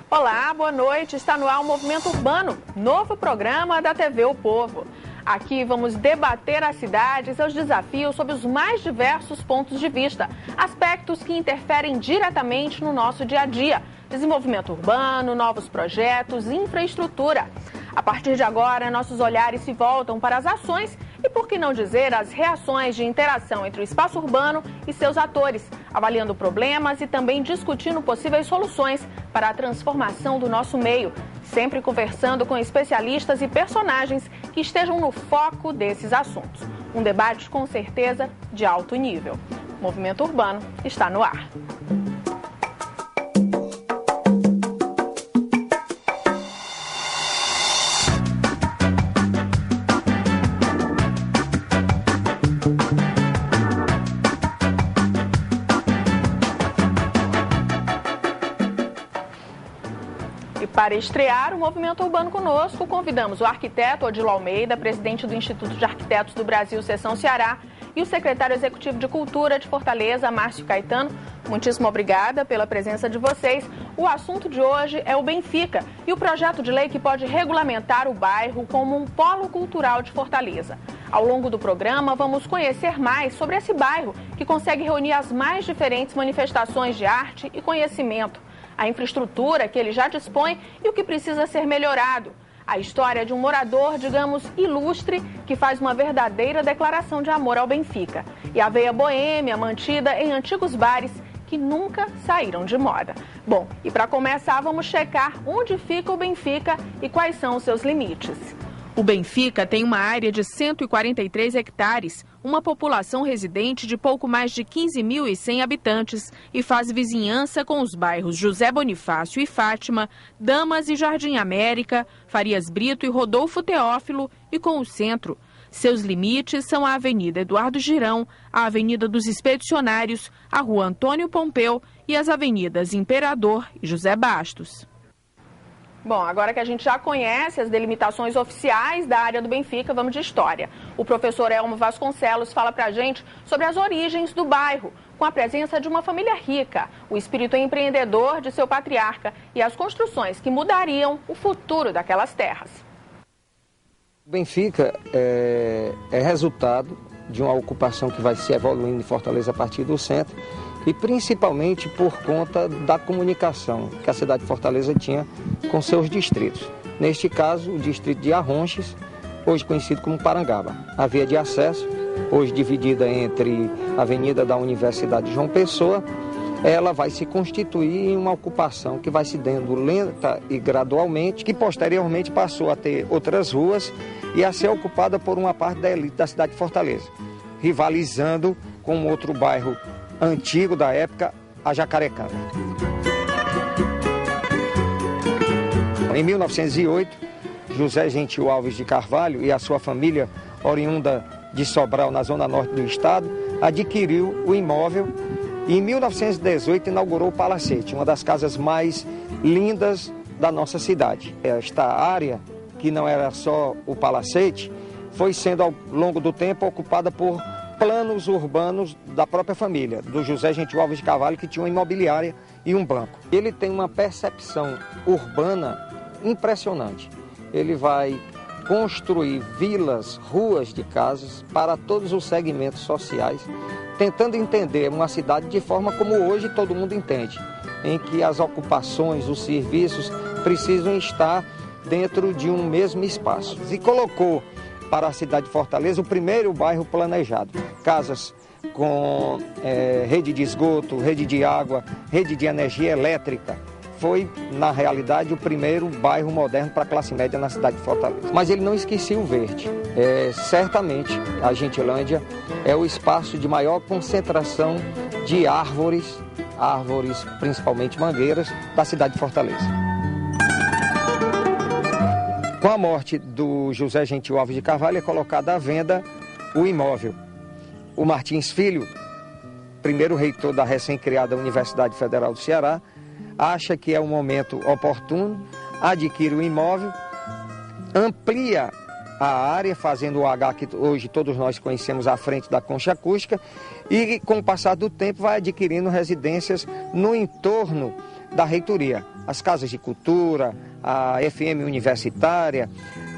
Olá, boa noite. Está no ar o Movimento Urbano, novo programa da TV O Povo. Aqui vamos debater a cidade e seus desafios sob os mais diversos pontos de vista, aspectos que interferem diretamente no nosso dia a dia. Desenvolvimento urbano, novos projetos, infraestrutura. A partir de agora, nossos olhares se voltam para as ações e, por que não dizer, as reações de interação entre o espaço urbano e seus atores, avaliando problemas e também discutindo possíveis soluções para a transformação do nosso meio, sempre conversando com especialistas e personagens que estejam no foco desses assuntos. Um debate, com certeza, de alto nível. O Movimento Urbano está no ar. Para estrear o Movimento Urbano conosco, convidamos o arquiteto Odilo Almeida, presidente do Instituto de Arquitetos do Brasil, Seção Ceará, e o secretário executivo de Cultura de Fortaleza, Márcio Caetano. Muitíssimo obrigada pela presença de vocês. O assunto de hoje é o Benfica e o projeto de lei que pode regulamentar o bairro como um polo cultural de Fortaleza. Ao longo do programa, vamos conhecer mais sobre esse bairro que consegue reunir as mais diferentes manifestações de arte e conhecimento, a infraestrutura que ele já dispõe e o que precisa ser melhorado. A história de um morador, digamos, ilustre, que faz uma verdadeira declaração de amor ao Benfica. E a veia boêmia mantida em antigos bares que nunca saíram de moda. Bom, e para começar, vamos checar onde fica o Benfica e quais são os seus limites. O Benfica tem uma área de 143 hectares, uma população residente de pouco mais de 15.100 habitantes e faz vizinhança com os bairros José Bonifácio e Fátima, Damas e Jardim América, Farias Brito e Rodolfo Teófilo e com o centro. Seus limites são a Avenida Eduardo Girão, a Avenida dos Expedicionários, a Rua Antônio Pompeu e as Avenidas Imperador e José Bastos. Bom, agora que a gente já conhece as delimitações oficiais da área do Benfica, vamos de história. O professor Elmo Vasconcelos fala pra gente sobre as origens do bairro, com a presença de uma família rica, o espírito empreendedor de seu patriarca e as construções que mudariam o futuro daquelas terras. O Benfica é resultado de uma ocupação que vai se evoluindo em Fortaleza a partir do centro, e principalmente por conta da comunicação que a cidade de Fortaleza tinha com seus distritos. Neste caso, o distrito de Arronches, hoje conhecido como Parangaba. A via de acesso, hoje dividida entre a Avenida da Universidade de João Pessoa, ela vai se constituir em uma ocupação que vai se dando lenta e gradualmente, que posteriormente passou a ter outras ruas e a ser ocupada por uma parte da elite da cidade de Fortaleza, rivalizando com outro bairro antigo da época, a Jacarecanga. Em 1908, José Gentil Alves de Carvalho e a sua família, oriunda de Sobral, na zona norte do estado, adquiriu o imóvel e em 1918 inaugurou o Palacete, uma das casas mais lindas da nossa cidade. Esta área, que não era só o Palacete, foi sendo ao longo do tempo ocupada por planos urbanos da própria família, do José Gentil Alves de Carvalho, que tinha uma imobiliária e um banco. Ele tem uma percepção urbana impressionante. Ele vai construir vilas, ruas de casas para todos os segmentos sociais, tentando entender uma cidade de forma como hoje todo mundo entende, em que as ocupações, os serviços precisam estar dentro de um mesmo espaço. E colocou para a cidade de Fortaleza o primeiro bairro planejado. Casas com rede de esgoto, rede de água, rede de energia elétrica. Foi, na realidade, o primeiro bairro moderno para a classe média na cidade de Fortaleza. Mas ele não esquecia o verde. Certamente, a Gentilândia é o espaço de maior concentração de árvores, principalmente mangueiras, da cidade de Fortaleza. Com a morte do José Gentil Alves de Carvalho, é colocado à venda o imóvel. O Martins Filho, primeiro reitor da recém-criada Universidade Federal do Ceará, acha que é um momento oportuno, adquire o imóvel, amplia a área, fazendo o H que hoje todos nós conhecemos à frente da Concha Acústica, e com o passar do tempo vai adquirindo residências no entorno da reitoria. As casas de cultura, a FM universitária,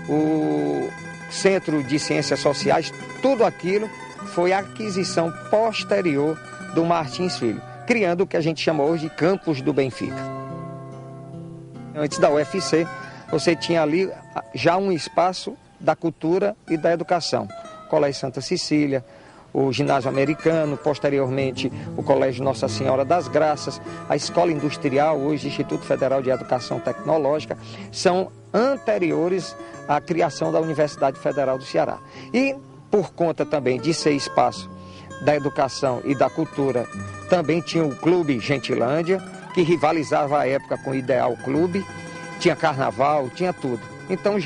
o Centro de Ciências Sociais, tudo aquilo foi aquisição posterior do Martins Filho, criando o que a gente chama hoje de Campus do Benfica. Antes da UFC, você tinha ali já um espaço da cultura e da educação. O Colégio Santa Cecília, o Ginásio Americano, posteriormente o Colégio Nossa Senhora das Graças, a Escola Industrial, hoje Instituto Federal de Educação Tecnológica, são anteriores à criação da Universidade Federal do Ceará. E por conta também de ser espaço da educação e da cultura, também tinha o Clube Gentilândia, que rivalizava à época com o Ideal Clube, tinha carnaval, tinha tudo. Então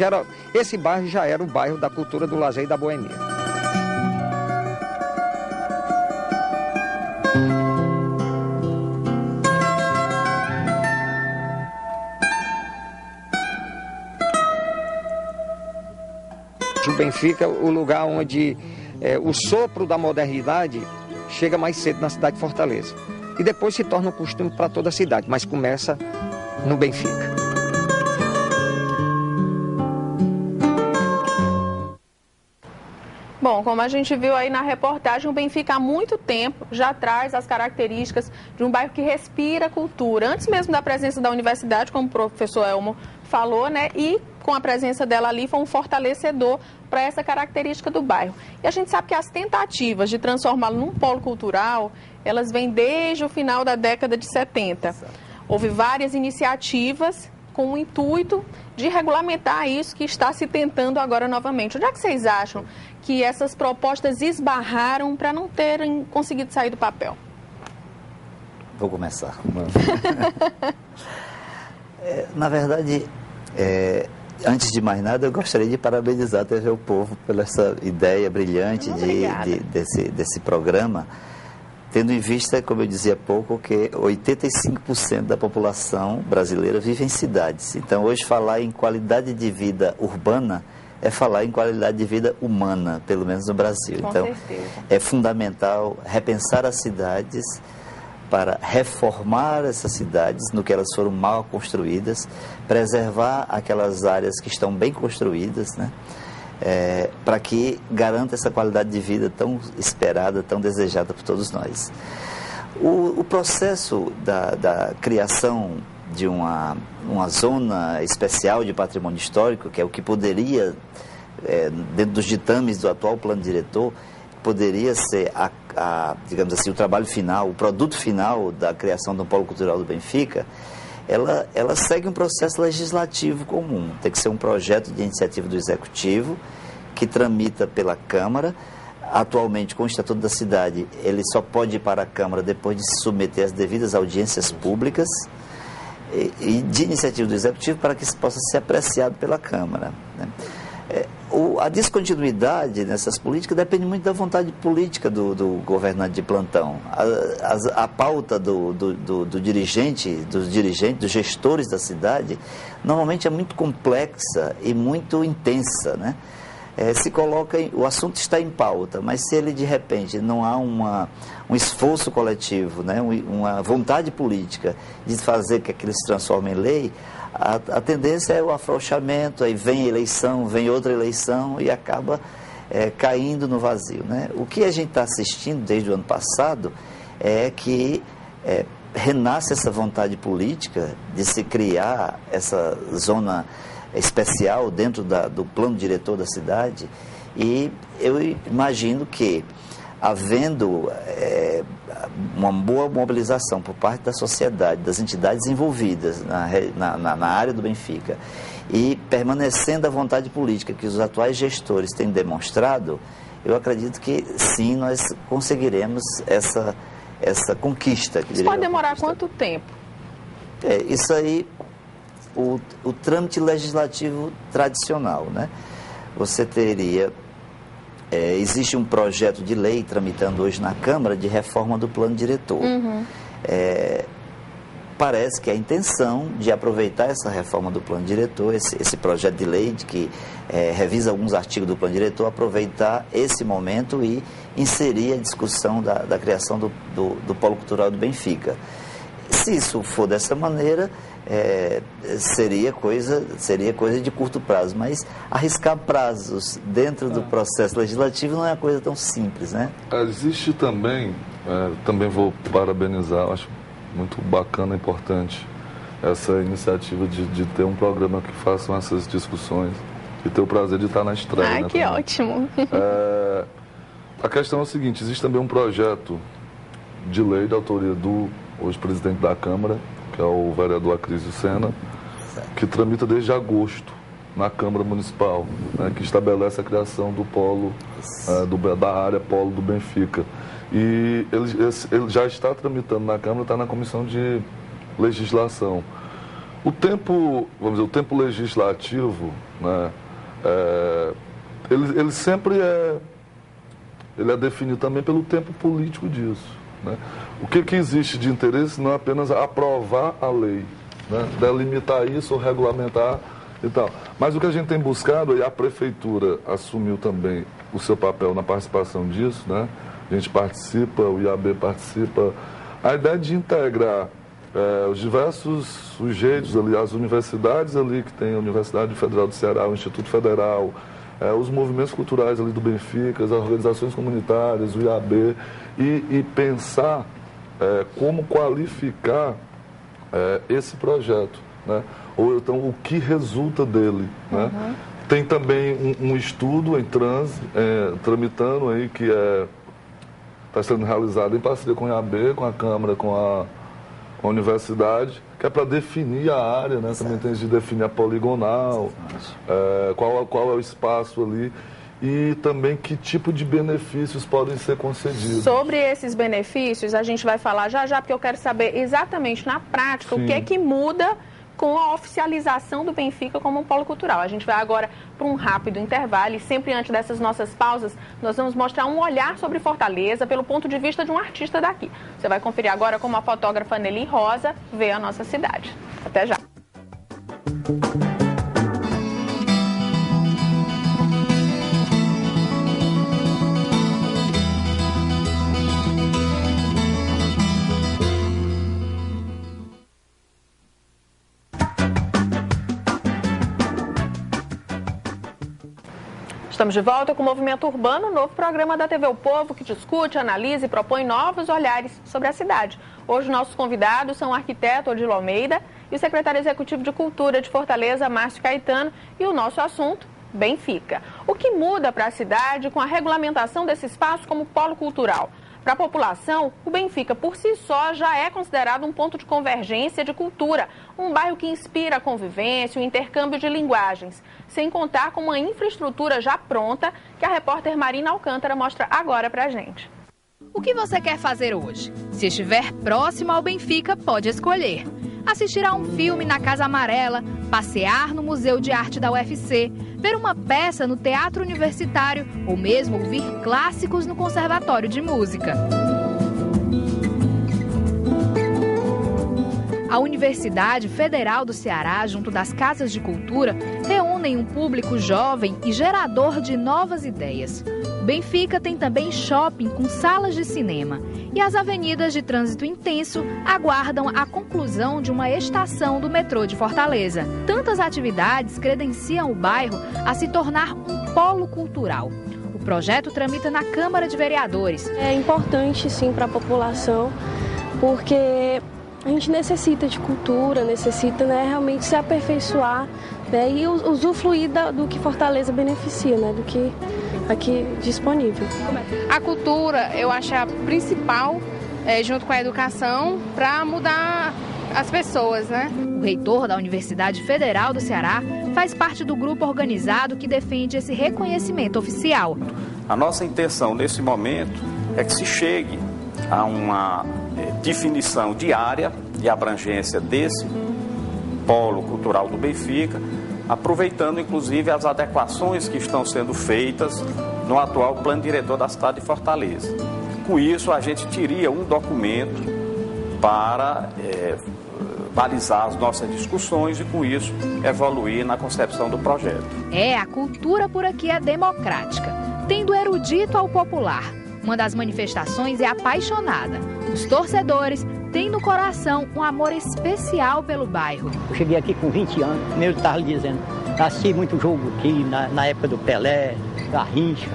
esse bairro já era o bairro da cultura, do lazer e da boemia. O Benfica é o lugar onde o sopro da modernidade chega mais cedo na cidade de Fortaleza. E depois se torna um costume para toda a cidade, mas começa no Benfica. Bom, como a gente viu aí na reportagem, o Benfica há muito tempo já traz as características de um bairro que respira cultura. Antes mesmo da presença da universidade, como o professor Elmo falou, né? E com a presença dela ali foi um fortalecedor para essa característica do bairro. E a gente sabe que as tentativas de transformá-lo num polo cultural, elas vêm desde o final da década de 70. Houve várias iniciativas com o intuito de regulamentar isso que está se tentando agora novamente. Onde é que vocês acham que essas propostas esbarraram para não terem conseguido sair do papel? Vou começar. Na verdade, antes de mais nada, eu gostaria de parabenizar a TV O Povo pela essa ideia brilhante desse programa, tendo em vista, como eu dizia há pouco, que 85% da população brasileira vive em cidades. Então, hoje, falar em qualidade de vida urbana é falar em qualidade de vida humana, pelo menos no Brasil. Com então, certeza. É fundamental repensar as cidades para reformar essas cidades no que elas foram mal construídas, preservar aquelas áreas que estão bem construídas, né? Para que garanta essa qualidade de vida tão esperada, tão desejada por todos nós. O processo da criação de uma zona especial de patrimônio histórico, que é o que poderia, dentro dos ditames do atual plano diretor, poderia ser, digamos assim, o trabalho final, o produto final da criação do Polo Cultural do Benfica, ela segue um processo legislativo comum. Tem que ser um projeto de iniciativa do Executivo, que tramita pela Câmara. Atualmente, com o Estatuto da Cidade, ele só pode ir para a Câmara depois de se submeter às devidas audiências públicas e de iniciativa do Executivo para que isso possa ser apreciado pela Câmara, né? A descontinuidade nessas políticas depende muito da vontade política do governante de plantão. A pauta dos dirigentes, dos gestores da cidade, normalmente é muito complexa e muito intensa, né? O assunto está em pauta, mas se ele de repente não há um esforço coletivo, né? Uma vontade política de fazer que aquilo se transforme em lei, a tendência é o afrouxamento, aí vem eleição, vem outra eleição e acaba caindo no vazio, né? O que a gente está assistindo desde o ano passado é que renasce essa vontade política de se criar essa zona especial dentro do plano diretor da cidade, e eu imagino que, havendo uma boa mobilização por parte da sociedade, das entidades envolvidas na área do Benfica, e permanecendo a vontade política que os atuais gestores têm demonstrado, eu acredito que sim, nós conseguiremos essa conquista. Isso pode demorar quanto tempo? Isso aí, o trâmite legislativo tradicional, né? Você teria... existe um projeto de lei tramitando hoje na Câmara de reforma do plano diretor. parece que a intenção de aproveitar essa reforma do plano diretor, esse projeto de lei que revisa alguns artigos do plano diretor, aproveitar esse momento e inserir a discussão da criação do Polo Cultural do Benfica. Se isso for dessa maneira, seria coisa de curto prazo, mas arriscar prazos dentro do processo legislativo não é uma coisa tão simples, né? Existe também vou parabenizar, acho muito bacana e importante essa iniciativa de ter um programa que façam essas discussões e ter o prazer de estar na estreia. Ai, né, que também. ótimo! A questão é o seguinte, existe também um projeto de lei de autoria do hoje presidente da Câmara, que é o vereador Acrísio Sena, que tramita desde agosto na Câmara Municipal, né, que estabelece a criação do polo, da área polo do Benfica. E ele já está tramitando na Câmara, está na Comissão de Legislação. O tempo legislativo, né, ele sempre é definido também pelo tempo político disso. Né? O que existe de interesse não é apenas aprovar a lei, né, delimitar isso ou regulamentar e tal. Mas o que a gente tem buscado, e a Prefeitura assumiu também o seu papel na participação disso, né? A gente participa, o IAB participa. A ideia de integrar os diversos sujeitos ali, as universidades ali, que tem a Universidade Federal do Ceará, o Instituto Federal, os movimentos culturais ali do Benfica, as organizações comunitárias, o IAB, e pensar como qualificar esse projeto, né? Ou então o que resulta dele, né? Uhum. Tem também um estudo em tramitando aí, que está sendo realizado em parceria com o IAB, com a Câmara, com a Universidade, que é para definir a área, né? Também tem de definir a poligonal, qual é o espaço ali e também que tipo de benefícios podem ser concedidos. Sobre esses benefícios, a gente vai falar já, porque eu quero saber exatamente na prática o que é que muda com a oficialização do Benfica como um polo cultural. A gente vai agora para um rápido intervalo e sempre antes dessas nossas pausas, nós vamos mostrar um olhar sobre Fortaleza pelo ponto de vista de um artista daqui. Você vai conferir agora como a fotógrafa Nelly Rosa vê a nossa cidade. Até já! Estamos de volta com o Movimento Urbano, novo programa da TV O Povo que discute, analisa e propõe novos olhares sobre a cidade. Hoje nossos convidados são o arquiteto Odilo Almeida e o secretário executivo de Cultura de Fortaleza, Márcio Caetano, e o nosso assunto, Benfica. O que muda para a cidade com a regulamentação desse espaço como polo cultural? Para a população, o Benfica por si só já é considerado um ponto de convergência de cultura, um bairro que inspira a convivência, o intercâmbio de linguagens, sem contar com uma infraestrutura já pronta que a repórter Marina Alcântara mostra agora pra gente. O que você quer fazer hoje? Se estiver próximo ao Benfica, pode escolher. Assistir a um filme na Casa Amarela, passear no Museu de Arte da UFC, ver uma peça no Teatro Universitário ou mesmo ouvir clássicos no Conservatório de Música. A Universidade Federal do Ceará, junto das Casas de Cultura, reúnem um público jovem e gerador de novas ideias. O Benfica tem também shopping com salas de cinema. E as avenidas de trânsito intenso aguardam a conclusão de uma estação do metrô de Fortaleza. Tantas atividades credenciam o bairro a se tornar um polo cultural. O projeto tramita na Câmara de Vereadores. É importante, sim, para a população, porque a gente necessita de cultura, necessita, né, realmente se aperfeiçoar, né, e usufruir do que Fortaleza beneficia, né, do que aqui disponível. A cultura, eu acho a principal, junto com a educação, para mudar as pessoas, né? O reitor da Universidade Federal do Ceará faz parte do grupo organizado que defende esse reconhecimento oficial. A nossa intenção nesse momento é que se chegue a uma definição de área de abrangência desse polo cultural do Benfica, aproveitando inclusive as adequações que estão sendo feitas no atual plano diretor da cidade de Fortaleza. Com isso, a gente teria um documento para balizar as nossas discussões e, com isso, evoluir na concepção do projeto. A cultura por aqui é democrática, tendo erudito ao popular. Uma das manifestações é apaixonada. Os torcedores têm no coração um amor especial pelo bairro. Eu cheguei aqui com 20 anos, como eu estava lhe dizendo, assisti muito jogo aqui na época do Pelé, Garrincha.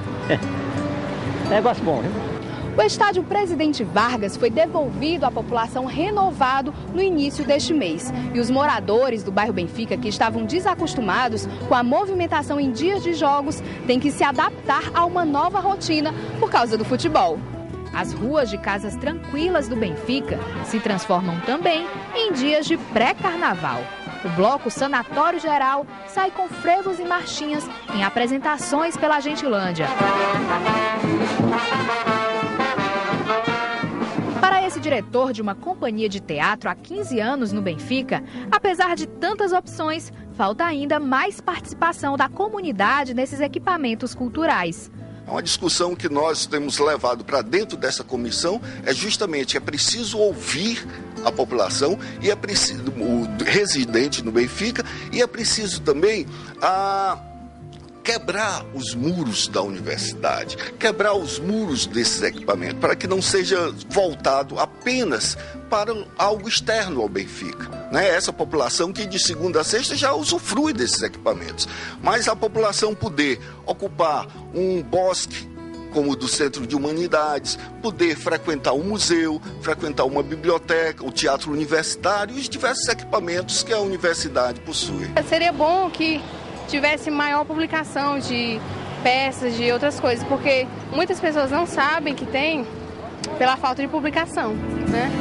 Negócio bom, viu? O estádio Presidente Vargas foi devolvido à população renovado no início deste mês. E os moradores do bairro Benfica, que estavam desacostumados com a movimentação em dias de jogos, têm que se adaptar a uma nova rotina por causa do futebol. As ruas de casas tranquilas do Benfica se transformam também em dias de pré-carnaval. O bloco Sanatório Geral sai com frevos e marchinhas em apresentações pela Gentilândia. Para esse diretor de uma companhia de teatro há 15 anos no Benfica, apesar de tantas opções, falta ainda mais participação da comunidade nesses equipamentos culturais. Uma discussão que nós temos levado para dentro dessa comissão é justamente, é preciso ouvir a população, e é preciso, o residente no Benfica, e é preciso também quebrar os muros da universidade, quebrar os muros desses equipamentos, para que não seja voltado apenas para algo externo ao Benfica. Essa população que de segunda a sexta já usufrui desses equipamentos, mas a população poder ocupar um bosque como o do Centro de Humanidades, poder frequentar um museu, frequentar uma biblioteca, o teatro universitário e os diversos equipamentos que a universidade possui. Seria bom que tivesse maior publicação de peças, de outras coisas, porque muitas pessoas não sabem que tem pela falta de publicação, né?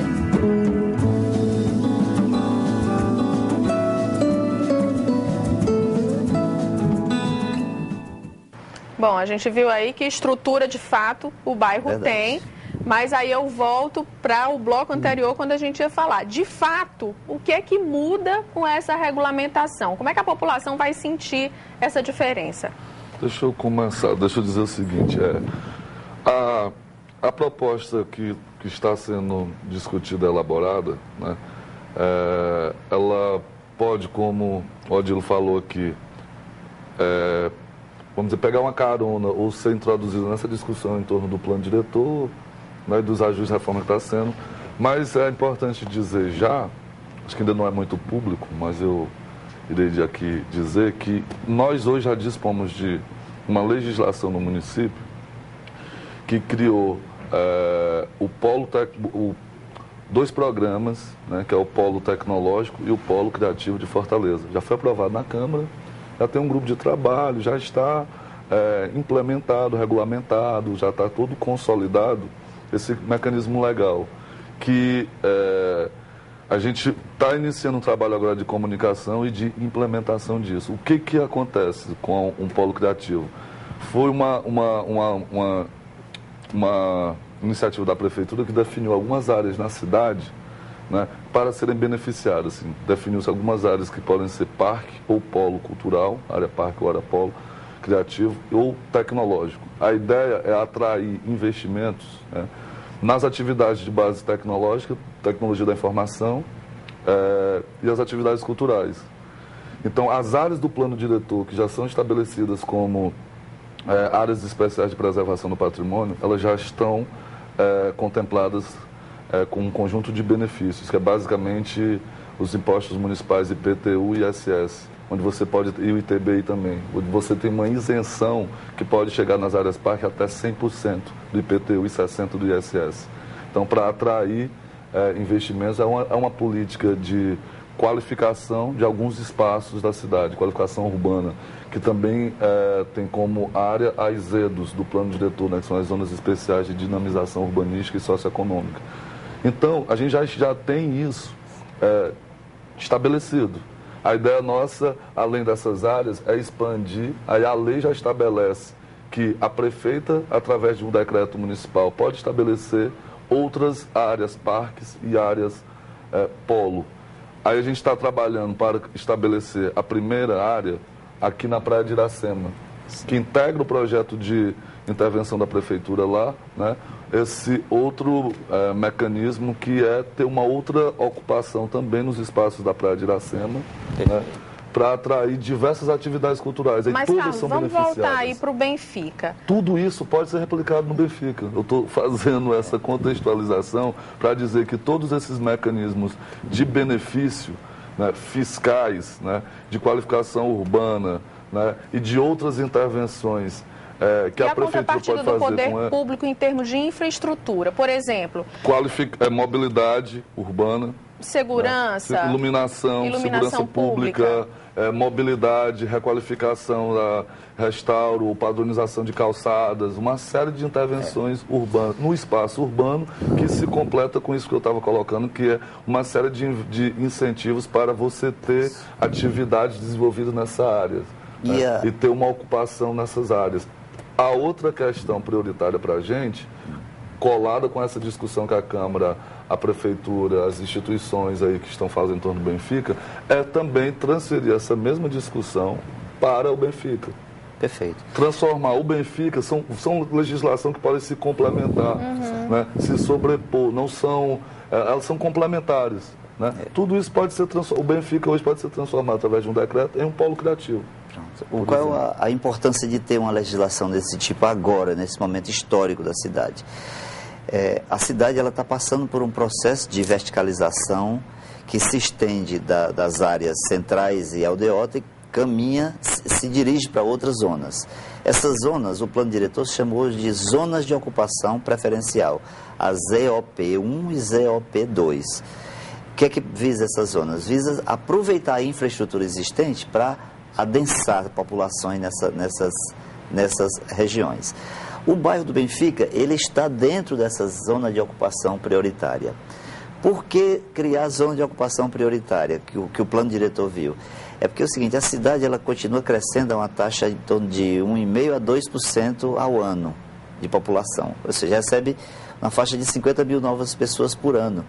Bom, a gente viu aí que estrutura de fato o bairro tem, mas aí eu volto para o bloco anterior quando a gente ia falar. De fato, o que é que muda com essa regulamentação? Como é que a população vai sentir essa diferença? Deixa eu começar, deixa eu dizer o seguinte, a proposta que está sendo discutida, elaborada, né, ela pode, como o Odilo falou aqui, vamos dizer, pegar uma carona ou ser introduzido nessa discussão em torno do plano diretor, né, e dos ajustes de reforma que está sendo. Mas é importante dizer já, acho que ainda não é muito público, mas eu irei aqui dizer que nós hoje já dispomos de uma legislação no município que criou dois programas, né, que é o Polo Tecnológico e o Polo Criativo de Fortaleza. Já foi aprovado na Câmara, já tem um grupo de trabalho, já está implementado, regulamentado, já está todo consolidado esse mecanismo legal, que a gente está iniciando um trabalho agora de comunicação e de implementação disso. O que acontece com um polo criativo? Foi uma iniciativa da Prefeitura que definiu algumas áreas na cidade, né, para serem beneficiadas. Assim, definiu-se algumas áreas que podem ser parque ou polo cultural, área parque ou área polo criativo ou tecnológico. A ideia é atrair investimentos, né, nas atividades de base tecnológica, tecnologia da informação e as atividades culturais. Então, as áreas do plano diretor que já são estabelecidas como áreas especiais de preservação do patrimônio, elas já estão contempladas com um conjunto de benefícios, que é basicamente os impostos municipais IPTU e ISS, onde você pode, e o ITBI também, onde você tem uma isenção que pode chegar nas áreas parque até 100% do IPTU e 60% do ISS. Então, para atrair investimentos, é uma política de qualificação de alguns espaços da cidade, qualificação urbana, que também tem como área as ZEDOS do plano diretor, né, que são as zonas especiais de dinamização urbanística e socioeconômica. Então, a gente já tem isso estabelecido. A ideia nossa, além dessas áreas, é expandir. Aí a lei já estabelece que a prefeita, através de um decreto municipal, pode estabelecer outras áreas, parques e áreas polo. Aí a gente está trabalhando para estabelecer a primeira área aqui na Praia de Iracema, que integra o projeto de intervenção da prefeitura lá, né? Esse outro mecanismo que é ter uma outra ocupação também nos espaços da Praia de Iracema, né? Para atrair diversas atividades culturais. Mas, Carlos, vamos voltar aí para o Benfica. Tudo isso pode ser replicado no Benfica. Eu estou fazendo essa contextualização para dizer que todos esses mecanismos de benefício, né, fiscais, né, de qualificação urbana, né, e de outras intervenções que a prefeitura pode fazer do poder público em termos de infraestrutura, por exemplo... mobilidade urbana, segurança, né? Iluminação, segurança pública, mobilidade, requalificação, restauro, padronização de calçadas, uma série de intervenções urbanas, no espaço urbano, que se completa com isso que eu estava colocando, que é uma série de incentivos para você ter atividades desenvolvidas nessa área, né? E ter uma ocupação nessas áreas. A outra questão prioritária para a gente, colada com essa discussão que a Câmara, a Prefeitura, as instituições aí que estão fazendo em torno do Benfica, é também transferir essa mesma discussão para o Benfica. Perfeito. Transformar o Benfica, são legislação que podem se complementar, né? Se sobrepor, não são, elas são complementares. Né? Tudo isso pode ser transformado, o Benfica hoje pode ser transformado através de um decreto em um polo criativo. Qual é a importância de ter uma legislação desse tipo agora, nesse momento histórico da cidade? A cidade está passando por um processo de verticalização que se estende das áreas centrais e aldeota e caminha, se dirige para outras zonas. Essas zonas, o plano diretor chamou de zonas de ocupação preferencial, a ZOP1 e ZOP2. O que é que visa essas zonas? Visa aproveitar a infraestrutura existente para adensar populações nessas regiões. O bairro do Benfica, ele está dentro dessa zona de ocupação prioritária. Por que criar zona de ocupação prioritária, que o plano diretor viu? É porque é o seguinte, a cidade ela continua crescendo a uma taxa em torno de 1,5% a 2% ao ano de população. Ou seja, recebe uma faixa de 50 mil novas pessoas por ano.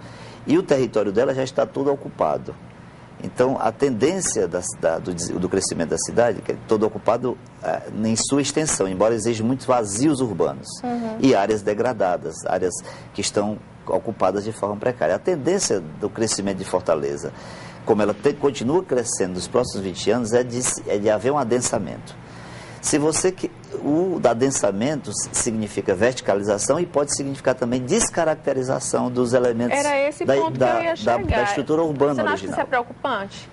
E o território dela já está todo ocupado. Então, a tendência do crescimento da cidade, que é todo ocupado em sua extensão, embora exija muitos vazios urbanos e áreas degradadas, áreas que estão ocupadas de forma precária. A tendência do crescimento de Fortaleza, como ela continua crescendo nos próximos 20 anos, é de haver um adensamento. O adensamento significa verticalização e pode significar também descaracterização dos elementos da estrutura urbana original. Você não acha que isso é preocupante?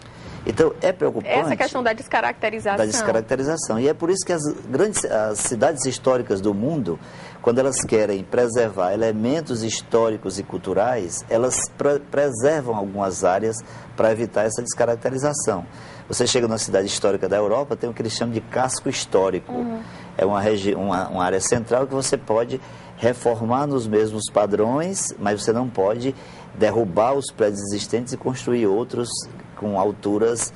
Então, é preocupante... Essa questão da descaracterização. Da descaracterização. E é por isso que as cidades históricas do mundo, quando elas querem preservar elementos históricos e culturais, elas preservam algumas áreas para evitar essa descaracterização. Você chega numa cidade histórica da Europa, tem o que eles chamam de casco histórico. É uma área central que você pode reformar nos mesmos padrões, mas você não pode derrubar os prédios existentes e construir outros com alturas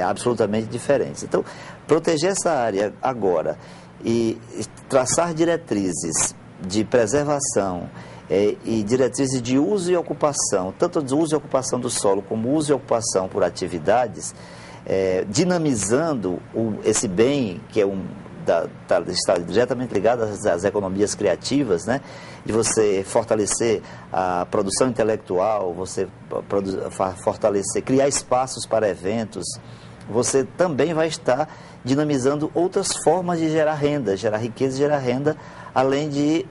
absolutamente diferentes. Então, proteger essa área agora e traçar diretrizes de preservação e diretrizes de uso e ocupação, tanto de uso e ocupação do solo como uso e ocupação por atividades, dinamizando esse bem que está diretamente ligado às economias criativas, né? De você fortalecer a produção intelectual, você fortalecer, criar espaços para eventos, você também vai estar dinamizando outras formas de gerar renda, gerar riqueza e gerar renda, além de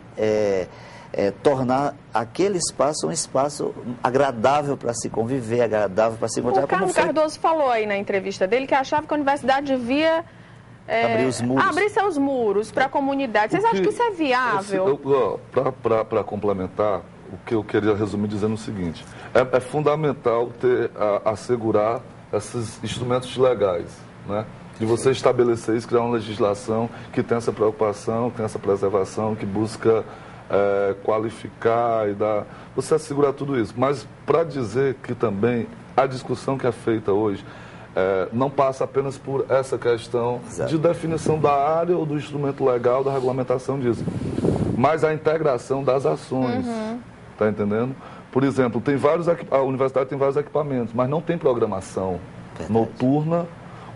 tornar aquele espaço um espaço agradável para se conviver, agradável para se encontrar. O Carlos Cardoso falou aí na entrevista dele que achava que a universidade devia abrir seus muros para a comunidade. Vocês acham que isso é viável? Para complementar, o que eu queria resumir dizendo o seguinte, é fundamental assegurar esses instrumentos legais, né? De você estabelecer isso, criar uma legislação que tem essa preocupação, que tem essa preservação, que busca qualificar e você assegurar tudo isso. Mas para dizer que também a discussão que é feita hoje não passa apenas por essa questão de definição da área ou do instrumento legal, da regulamentação disso, mas a integração das ações, tá entendendo? Por exemplo, a universidade tem vários equipamentos, mas não tem programação noturna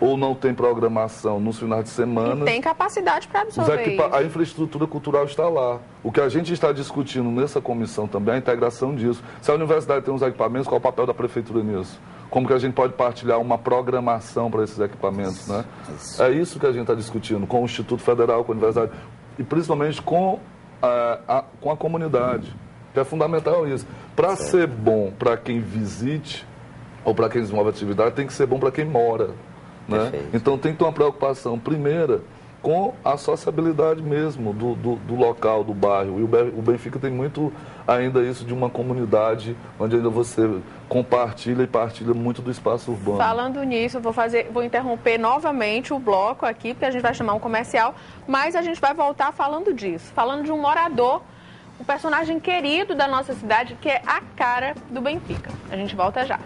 ou não tem programação nos finais de semana. E tem capacidade para absorver isso. A infraestrutura cultural está lá. O que a gente está discutindo nessa comissão também é a integração disso. Se a universidade tem os equipamentos, qual é o papel da prefeitura nisso? Como que a gente pode partilhar uma programação para esses equipamentos, né? É isso que a gente está discutindo com o Instituto Federal, com a universidade e principalmente com a comunidade, que é fundamental isso. Para ser bom para quem visite ou para quem desenvolve atividade, tem que ser bom para quem mora, né? Então tem que ter uma preocupação primeira com a sociabilidade mesmo do local, do bairro. E o Benfica tem muito ainda isso de uma comunidade onde ainda você compartilha e partilha muito do espaço urbano. Falando nisso, vou interromper novamente o bloco aqui, porque a gente vai chamar um comercial, mas a gente vai voltar falando disso, falando de um morador, um personagem querido da nossa cidade, que é a cara do Benfica. A gente volta já.